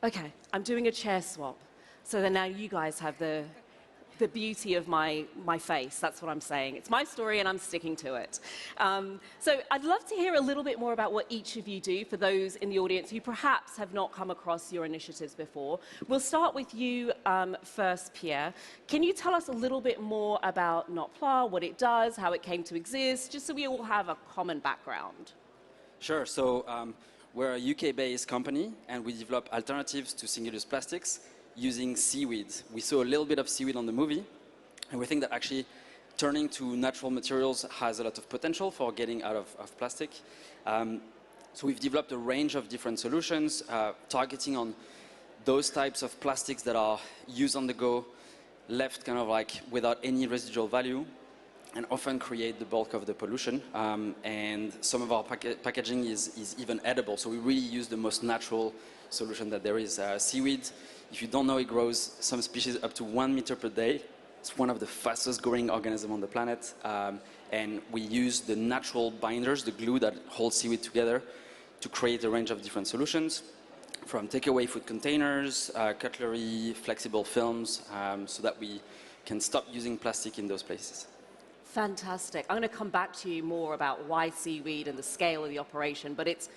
Okay, I'm doing a chair swap. So then now you guys have the beauty of my face. That's what I'm saying. It's my story and I'm sticking to it. So I'd love to hear a little bit more about what each of you do for those in the audience who perhaps have not come across your initiatives before. We'll start with you first, Pierre. Can you tell us a little bit more about Notpla, what it does, how it came to exist, just so we all have a common background? Sure. So we're a UK-based company, and we develop alternatives to single-use plastics using seaweed. We saw a little bit of seaweed on the movie, and we think that actually turning to natural materials has a lot of potential for getting out of plastic. So we've developed a range of different solutions targeting on those types of plastics that are used on the go, left kind of like without any residual value, and often create the bulk of the pollution. And some of our packaging is even edible, so we really use the most natural solution that there is. Seaweed, if you don't know, it grows some species up to 1 meter per day. It's one of the fastest growing organisms on the planet. And we use the natural binders, the glue that holds seaweed together, to create a range of different solutions, from takeaway food containers, cutlery, flexible films, so that we can stop using plastic in those places. Fantastic. I'm going to come back to you more about why seaweed and the scale of the operation, but it's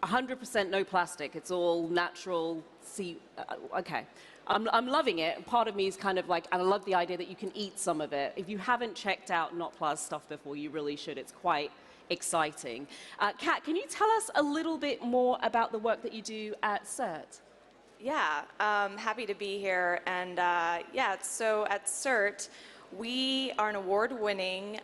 100% no plastic. It's all natural okay. I'm loving it. Part of me is kind of like, and I love the idea that you can eat some of it. If you haven't checked out Notpla's stuff before, you really should. It's quite exciting. Kat, can you tell us a little bit more about the work that you do at CIRT? Yeah, happy to be here. And yeah, so at CIRT, we are an award-winning,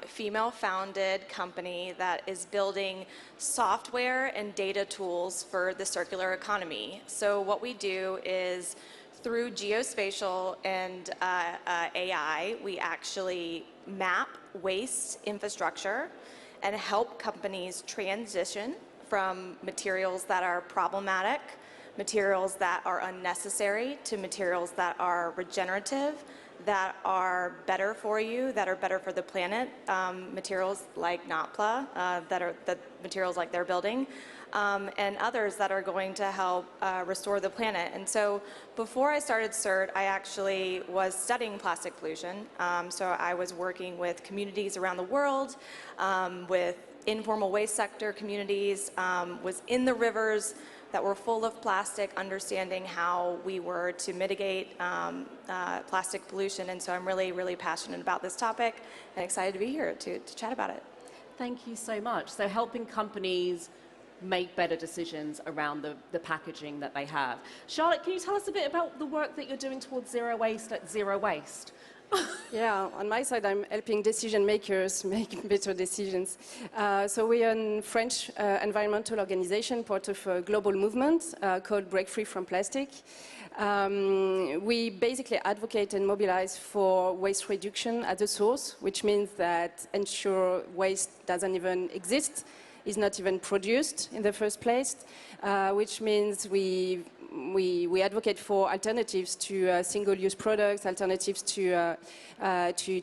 female-founded company that is building software and data tools for the circular economy. So what we do is, through geospatial and AI, we actually map waste infrastructure and help companies transition from materials that are problematic, materials that are unnecessary, to materials that are regenerative, that are better for you, that are better for the planet, materials like Notpla, that materials like they're building, and others that are going to help restore the planet. And so before I started CIRT, I actually was studying plastic pollution. So I was working with communities around the world, with informal waste sector communities, was in the rivers that were full of plastic, understanding how we were to mitigate plastic pollution. And so I'm really, really passionate about this topic and excited to be here to chat about it. Thank you so much. So helping companies make better decisions around the packaging that they have. Charlotte, can you tell us a bit about the work that you're doing towards zero waste at Zero Waste? Yeah, on my side, I'm helping decision makers make better decisions. So we are a French environmental organization, part of a global movement called Break Free from Plastic. We basically advocate and mobilize for waste reduction at the source, which means that ensure waste doesn't even exist, is not even produced in the first place, which means we advocate for alternatives to single-use products, alternatives to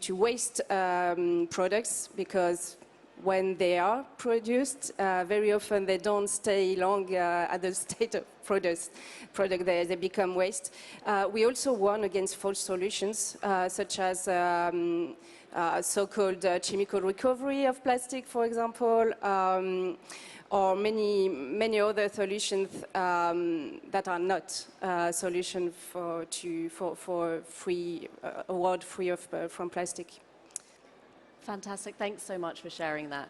waste products, because when they are produced, very often they don't stay long at the state of product. They become waste. We also warn against false solutions, such as so-called chemical recovery of plastic, for example, or many other solutions that are not a solution for free a world free from plastic. Fantastic. Thanks so much for sharing that.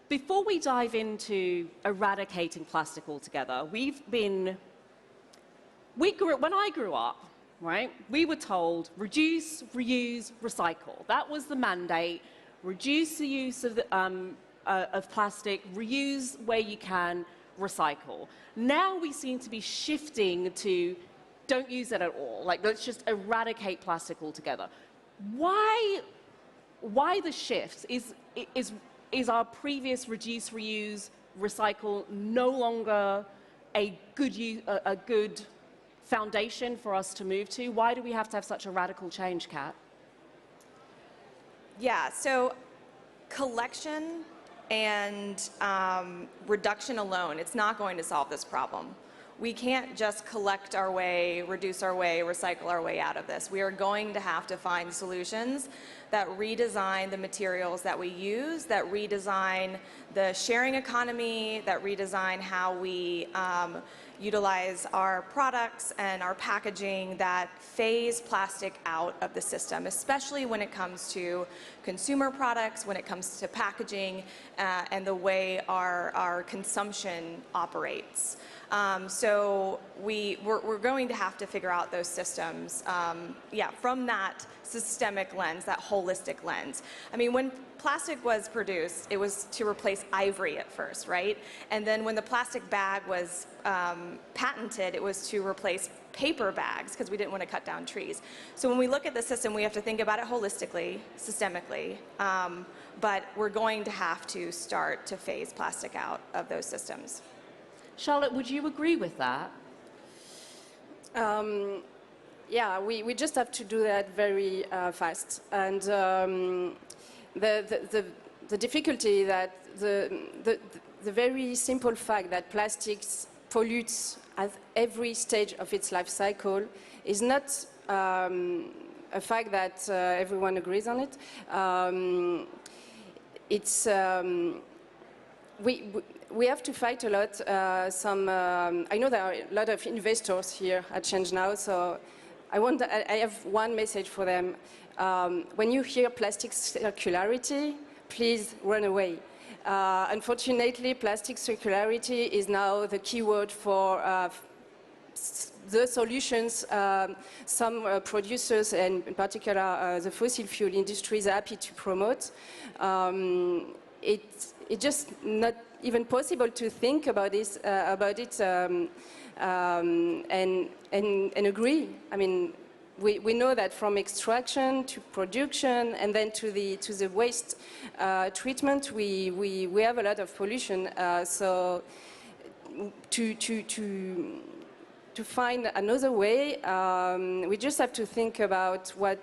Before we dive into eradicating plastic altogether, when I grew up, right, we were told reduce, reuse, recycle. That was the mandate. Reduce the use of plastic, reuse where you can, recycle. Now we seem to be shifting to don't use it at all. Like, let's just eradicate plastic altogether. Why the shift? Is our previous reduce, reuse, recycle no longer a good foundation for us to move to? Why do we have to have such a radical change, Kat? Yeah, so collection and reduction alone, it's not going to solve this problem. we can't just collect our way, reduce our way, recycle our way out of this. We are going to have to find solutions that redesign the materials that we use, that redesign the sharing economy, that redesign how we utilize our products and our packaging, that phase plastic out of the system, especially when it comes to consumer products, when it comes to packaging, and the way our consumption operates. So we're going to have to figure out those systems, from that systemic lens, that holistic lens. I mean, when plastic was produced, it was to replace ivory at first, right? And then when the plastic bag was patented, it was to replace paper bags because we didn't want to cut down trees. So when we look at the system, we have to think about it holistically, systemically, but we're going to have to start to phase plastic out of those systems. Charlotte, would you agree with that? Yeah, we just have to do that very fast. And the difficulty that the very simple fact that plastics pollutes at every stage of its life cycle is not a fact that everyone agrees on it. We have to fight a lot. I know there are a lot of investors here at ChangeNOW, so I have one message for them. When you hear plastic circularity, please run away. Unfortunately, plastic circularity is now the keyword for the solutions some producers, and in particular the fossil fuel industry, is happy to promote. It's just not even possible to think about this, and agree. I mean, we know that from extraction to production and then to the waste treatment, we have a lot of pollution. So to find another way, we just have to think about what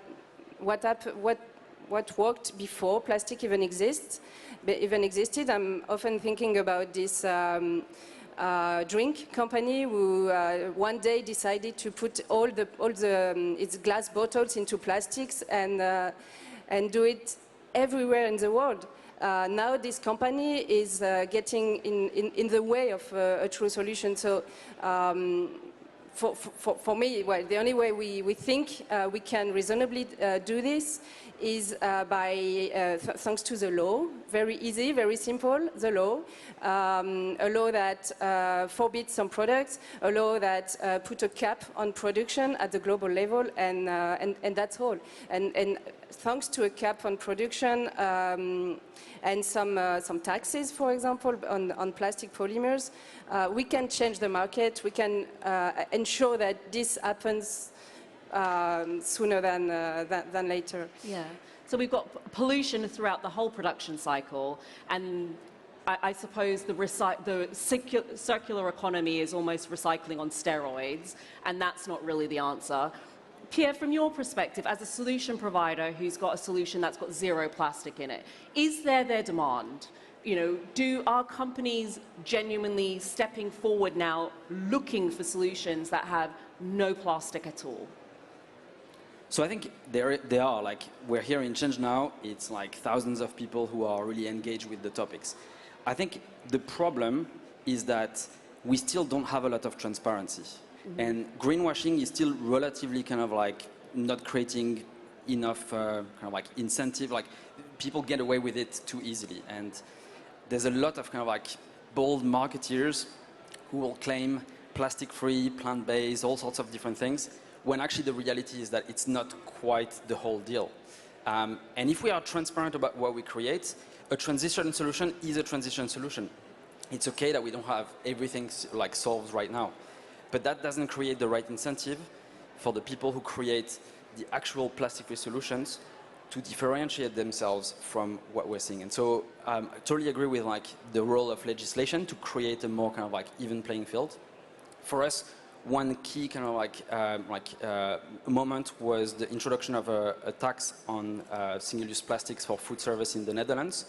worked before plastic even existed. I'm often thinking about this drink company who one day decided to put all its glass bottles into plastics and do it everywhere in the world. Now this company is getting in the way of a true solution. So for me, well, the only way we think we can reasonably do this is thanks to the law. Very easy, very simple, the law. A law that forbids some products, a law that put a cap on production at the global level, and that's all. And thanks to a cap on production and some taxes, for example, on plastic polymers, we can change the market. We can ensure that this happens sooner than later. Yeah. So we've got pollution throughout the whole production cycle, and I suppose the circular economy is almost recycling on steroids, and that's not really the answer. Pierre, from your perspective, as a solution provider who's got a solution that's got zero plastic in it, is there demand? You know, are companies genuinely stepping forward now, looking for solutions that have no plastic at all? So I think there are, like, we're here in ChangeNOW, it's like thousands of people who are really engaged with the topics. I think the problem is that we still don't have a lot of transparency. Mm-hmm. And greenwashing is still relatively kind of like not creating enough kind of like incentive, like people get away with it too easily. And there's a lot of kind of like bold marketeers who will claim plastic-free, plant-based, all sorts of different things, when actually the reality is that it's not quite the whole deal. And if we are transparent about what we create, a transition solution is a transition solution. It's okay that we don't have everything like solved right now, but that doesn't create the right incentive for the people who create the actual plastic-free solutions to differentiate themselves from what we're seeing. And so I totally agree with like the role of legislation to create a more kind of like even playing field. For us, one key kind of like moment was the introduction of a tax on single-use plastics for food service in the Netherlands.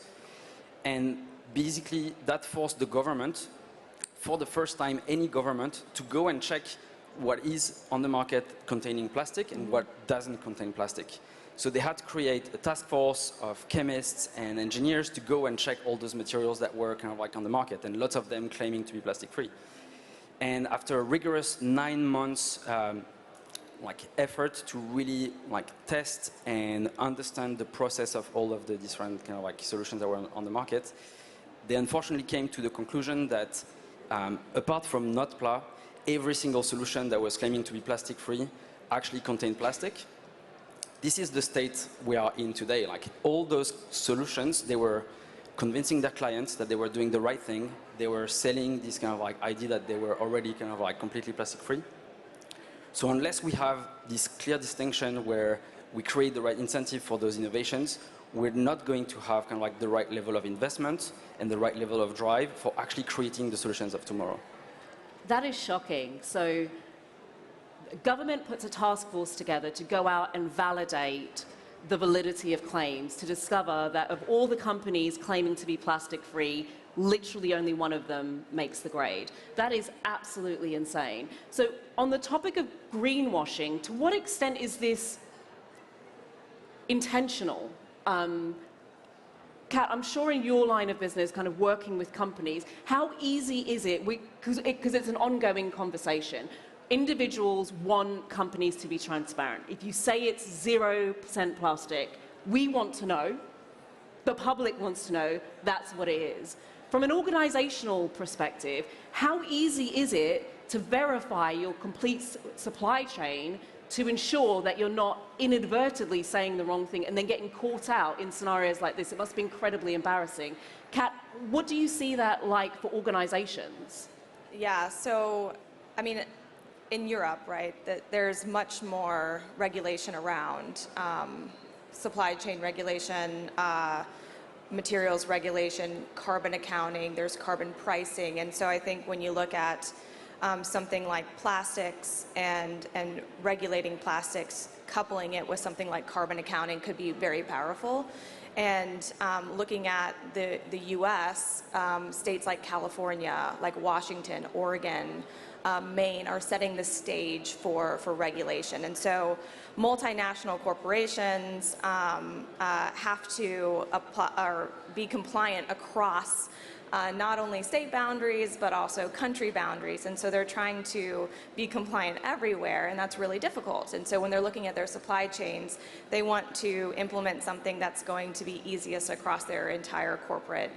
And basically that forced the government for the first time, any government to go and check what is on the market containing plastic and what doesn't contain plastic. So they had to create a task force of chemists and engineers to go and check all those materials that were kind of like on the market, and lots of them claiming to be plastic-free. And after a rigorous 9 months effort to really test and understand the process of all of the different kind of solutions that were on the market, they unfortunately came to the conclusion that apart from Notpla, every single solution that was claiming to be plastic-free actually contained plastic. This is the state we are in today. All those solutions, they were convincing their clients that they were doing the right thing. They were selling this kind of idea that they were already kind of completely plastic-free. So unless we have this clear distinction where we create the right incentive for those innovations, we're not going to have kind of the right level of investment and the right level of drive for actually creating the solutions of tomorrow. That is shocking. So government puts a task force together to go out and validate the validity of claims, to discover that of all the companies claiming to be plastic-free, literally only one of them makes the grade. That is absolutely insane. So on the topic of greenwashing, to what extent is this intentional? Kat, I'm sure in your line of business, kind of working with companies, how easy is it, because it's an ongoing conversation, individuals want companies to be transparent. If you say it's 0% plastic, we want to know, the public wants to know, that's what it is. From an organizational perspective, how easy is it to verify your complete supply chain to ensure that you're not inadvertently saying the wrong thing and then getting caught out in scenarios like this? It must be incredibly embarrassing. Kat, what do you see that like for organizations? Yeah, so, I mean, in Europe, right, there's much more regulation around supply chain regulation, materials regulation, carbon accounting, there's carbon pricing. And so I think when you look at something like plastics and regulating plastics, coupling it with something like carbon accounting could be very powerful. And looking at the US, states like California, like Washington, Oregon, Maine are setting the stage for regulation. And so multinational corporations have to apply, or be compliant across not only state boundaries, but also country boundaries. And so they're trying to be compliant everywhere, and that's really difficult. And so when they're looking at their supply chains, they want to implement something that's going to be easiest across their entire corporate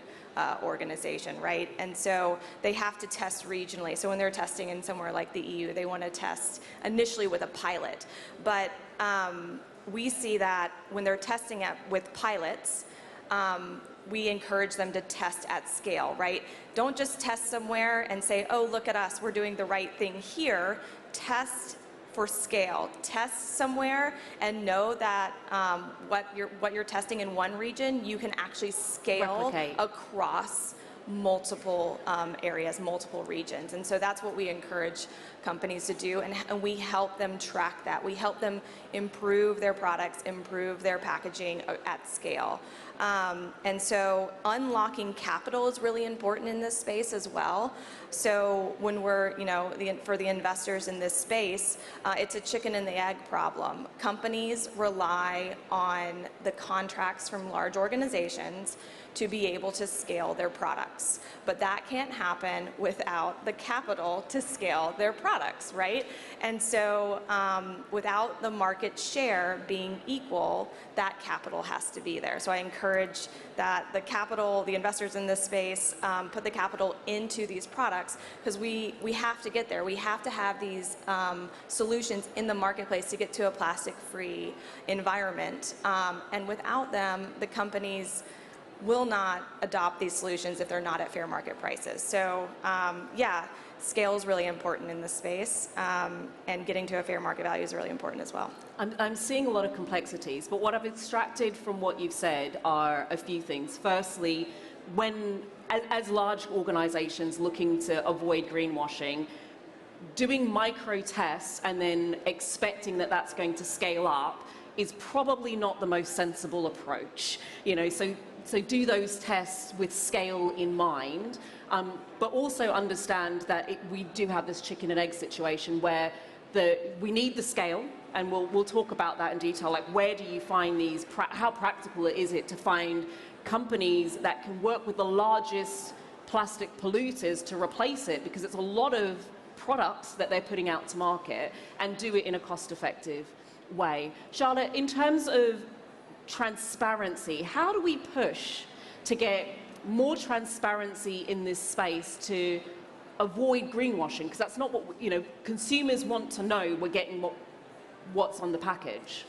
organization, right? And so they have to test regionally. So when they're testing in somewhere like the EU, they want to test initially with a pilot. But we see that when they're testing with pilots, we encourage them to test at scale, right? Don't just test somewhere and say, oh, look at us, we're doing the right thing here. Test for scale. Test somewhere and know that what you're testing in one region, you can actually scale replicate across multiple areas, multiple regions. And so that's what we encourage companies to do, and we help them track that. We help them improve their products, improve their packaging at scale. And so unlocking capital is really important in this space as well. So when we're, for the investors in this space, it's a chicken and the egg problem. Companies rely on the contracts from large organizations to be able to scale their products. But that can't happen without the capital to scale their products, right? And so without the market share being equal, that capital has to be there. So I encourage that the investors in this space put the capital into these products, because we have to get there. We have to have these solutions in the marketplace to get to a plastic-free environment. And without them, the companies will not adopt these solutions if they're not at fair market prices. So yeah, scale is really important in this space, and getting to a fair market value is really important as well. I'm seeing a lot of complexities, but what I've extracted from what you've said are a few things. Firstly, as large organizations looking to avoid greenwashing, doing micro tests and then expecting that that's going to scale up is probably not the most sensible approach. So so do those tests with scale in mind, but also understand that we do have this chicken and egg situation where we need the scale, and we'll talk about that in detail, like where do you find these, how practical is it to find companies that can work with the largest plastic polluters to replace it, because it's a lot of products that they're putting out to market, and do it in a cost-effective way. Charlotte, in terms of transparency, how do we push to get more transparency in this space to avoid greenwashing? Because that's not what, consumers want to know we're getting what's on the package.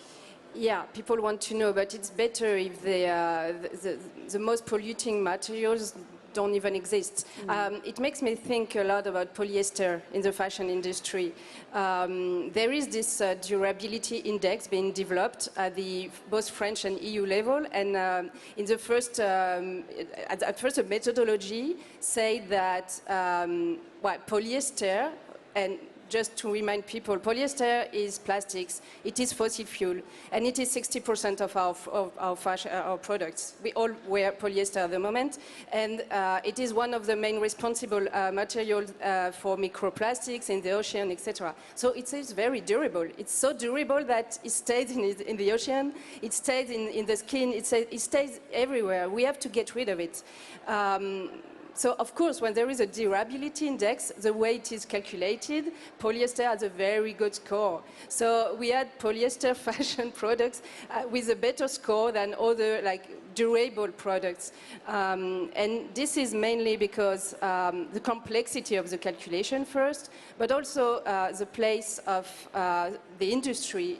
Yeah, people want to know, but it's better if the most polluting materials don't even exist. It makes me think a lot about polyester in the fashion industry. There is this durability index being developed at the both French and EU level, and in the first, at first, the methodology said that polyester, and just to remind people, polyester is plastics, it is fossil fuel, and it is 60% of our products. We all wear polyester at the moment, and it is one of the main responsible materials for microplastics in the ocean, etc. So it is very durable. It's so durable that it stays in the ocean, it stays in the skin, it stays everywhere. We have to get rid of it. So, of course, when there is a durability index, the way it is calculated, polyester has a very good score. So we had polyester fashion products with a better score than other, durable products. And this is mainly because the complexity of the calculation first, but also the place of the industry,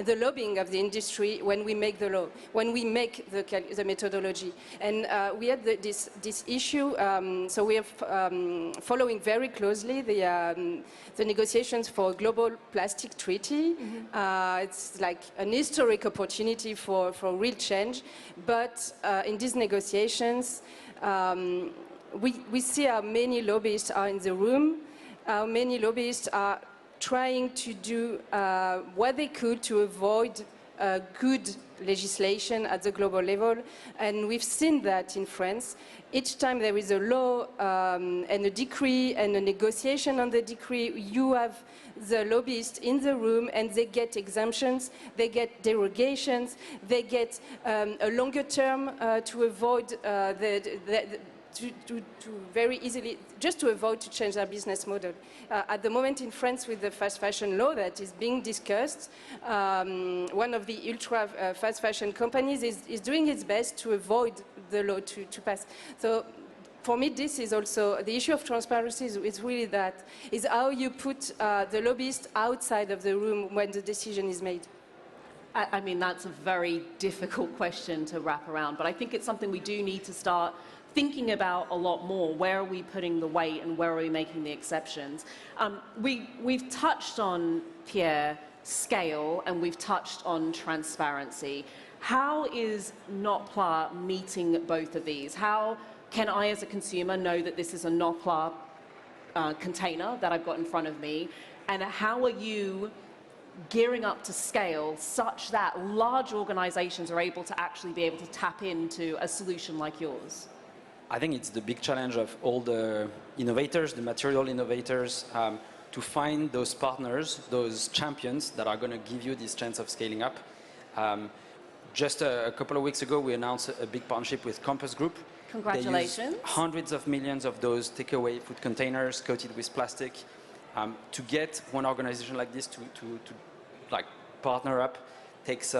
the lobbying of the industry when we make the law, when we make the methodology. And we had this issue, so we are following very closely the negotiations for a global plastic treaty. It's like an historic opportunity for real change, but in these negotiations, we see how many lobbyists are in the room, how many lobbyists are trying to do what they could to avoid good legislation at the global level. And we've seen that in France. Each time there is a law and a decree and a negotiation on the decree, you have the lobbyists in the room, and they get exemptions, they get derogations, they get a longer term to avoid to very easily, just to avoid to change their business model. At the moment in France, with the fast fashion law that is being discussed, one of the ultra fast fashion companies is doing its best to avoid the law to pass. So for me, this is also, the issue of transparency is really that, is how you put the lobbyist outside of the room when the decision is made. I mean, that's a very difficult question to wrap around, but I think it's something we do need to start thinking about a lot more. Where are we putting the weight and where are we making the exceptions? We've touched on, Pierre, scale, and we've touched on transparency. How is Notpla meeting both of these? How can I as a consumer know that this is a Notpla container that I've got in front of me? And how are you gearing up to scale such that large organizations are able to actually be able to tap into a solution like yours? I think it's the big challenge of all the innovators, the material innovators, to find those partners, those champions that are going to give you this chance of scaling up. Just a couple of weeks ago, we announced a big partnership with Compass Group. Congratulations. They use hundreds of millions of those takeaway food containers coated with plastic. To get one organization like this to partner up takes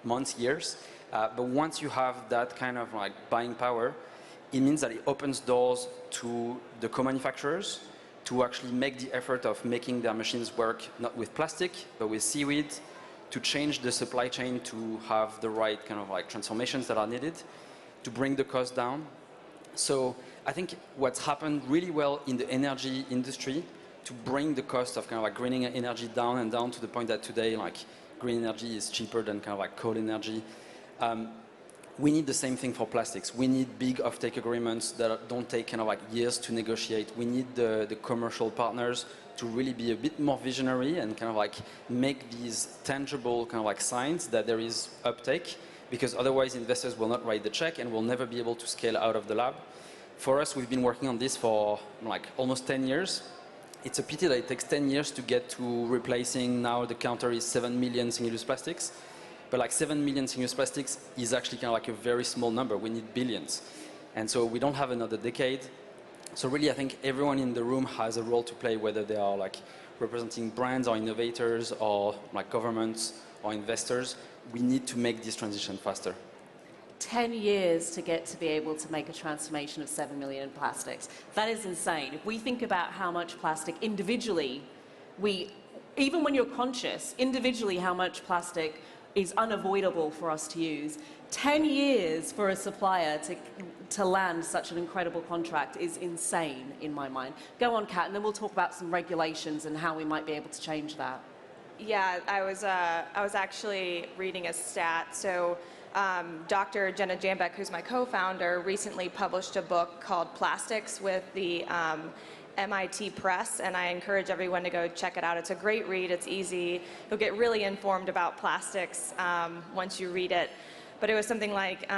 months, years. But once you have that kind of buying power, it means that it opens doors to the co-manufacturers to actually make the effort of making their machines work not with plastic, but with seaweed, to change the supply chain to have the right kind of transformations that are needed, to bring the cost down. So I think what's happened really well in the energy industry to bring the cost of green energy down and down to the point that today green energy is cheaper than coal energy. We need the same thing for plastics. We need big offtake agreements that don't take years to negotiate. We need the commercial partners to really be a bit more visionary and make these tangible signs that there is uptake, because otherwise investors will not write the check and will never be able to scale out of the lab. For us, we've been working on this for like almost 10 years. It's a pity that it takes 10 years to get to replacing, now the counter is 7 million single-use plastics. But like 7 million single-use plastics is actually kind of like a very small number. We need billions. And so we don't have another decade. So really, I think everyone in the room has a role to play, whether they are like representing brands or innovators or like governments or investors. We need to make this transition faster. 10 years to get to be able to make a transformation of 7 million plastics. That is insane. If we think about how much plastic individually, even when you're conscious, individually how much plastic is unavoidable for us to use, 10 years for a supplier to land such an incredible contract is insane in my mind. Go on, Kat, and then we'll talk about some regulations and how we might be able to change that. Yeah, I was actually reading a stat. So Dr. Jenna Jambeck, who's my co-founder, recently published a book called Plastics with the MIT Press, and I encourage everyone to go check it out. It's a great read. It's easy. You'll get really informed about plastics once you read it. But it was something like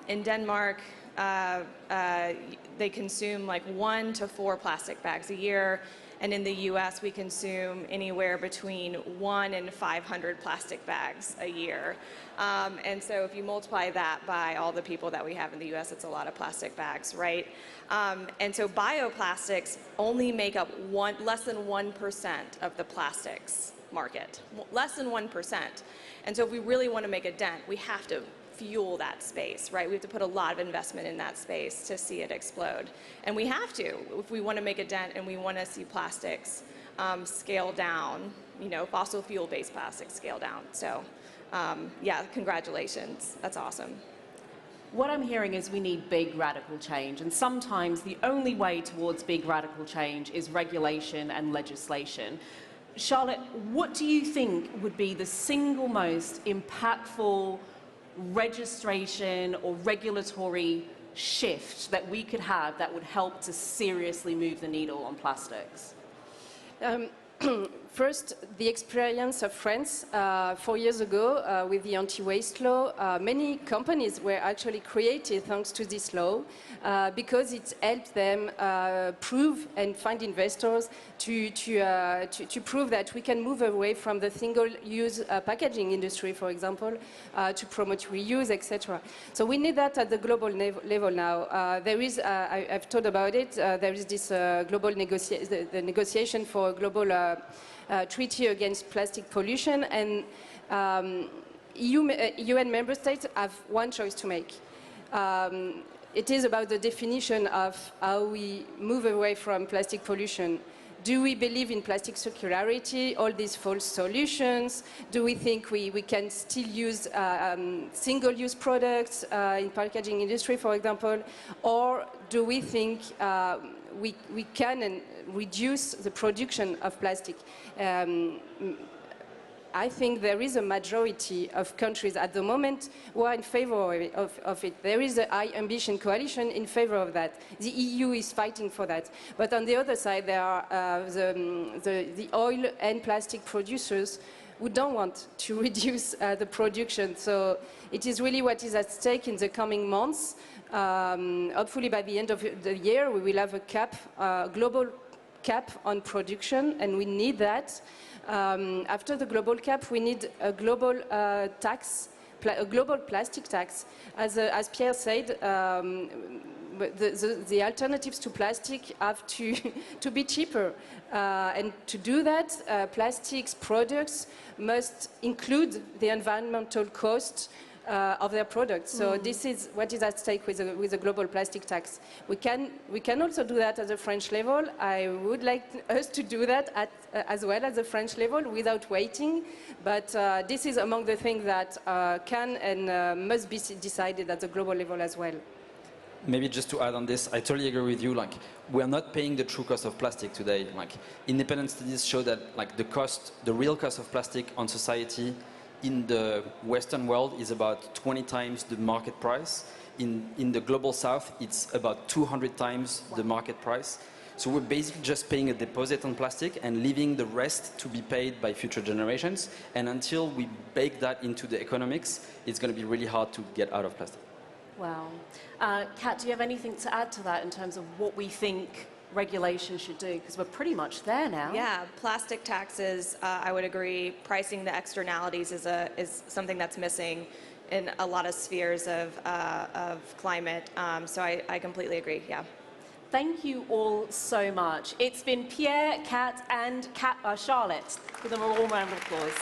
in Denmark, they consume like 1 to 4 plastic bags a year. And in the US, we consume anywhere between 1 and 500 plastic bags a year. And so if you multiply that by all the people that we have in the US, it's a lot of plastic bags, right? And so bioplastics only make up less than 1% of the plastics market, less than 1%. And so if we really want to make a dent, we have to fuel that space, right? We have to put a lot of investment in that space to see it explode. And we have to, if we want to make a dent and we want to see plastics scale down, you know, fossil fuel-based plastics scale down. So yeah, congratulations. That's awesome. What I'm hearing is we need big radical change, and sometimes the only way towards big radical change is regulation and legislation. Charlotte, what do you think would be the single most impactful registration or regulatory shift that we could have that would help to seriously move the needle on plastics? First, the experience of France 4 years ago with the anti-waste law. Many companies were actually created thanks to this law because it helped them prove and find investors to prove that we can move away from the single-use packaging industry, for example, to promote reuse, etc. So we need that at the global level now. There is, I've thought about it, there is this global the negotiation for a global treaty against plastic pollution, and UN member states have one choice to make. It is about the definition of how we move away from plastic pollution. Do we believe in plastic circularity, all these false solutions? Do we think we can still use single-use products in packaging industry, for example? Or do we think we can reduce the production of plastic? I think there is a majority of countries at the moment who are in favor of it. There is a high ambition coalition in favor of that. The EU is fighting for that. But on the other side, there are the oil and plastic producers who don't want to reduce the production. So it is really what is at stake in the coming months. Hopefully by the end of the year, we will have a cap, global cap on production, and we need that. After the global cap, we need a global tax, a global plastic tax. As Pierre said, the alternatives to plastic have to be cheaper. And to do that, plastics products must include the environmental cost of their products. So this is what is at stake with a global plastic tax. We can also do that at the French level. I would like us to do that as well as the French level without waiting. But this is among the things that can and must be decided at the global level as well. Maybe just to add on this, I totally agree with you. Like, we are not paying the true cost of plastic today. Like, independent studies show that like the real cost of plastic on society in the Western world is about 20 times the market price. In the global South, it's about 200 times the market price. So we're basically just paying a deposit on plastic and leaving the rest to be paid by future generations. And until we bake that into the economics, it's going to be really hard to get out of plastic. Wow. Kat, do you have anything to add to that in terms of what we think regulation should do? Because we're pretty much there now. Yeah, plastic taxes, I would agree. Pricing the externalities is something that's missing in a lot of spheres of climate. So I completely agree, yeah. Thank you all so much. It's been Pierre, Kat, and Charlotte. Give them a warm round of applause.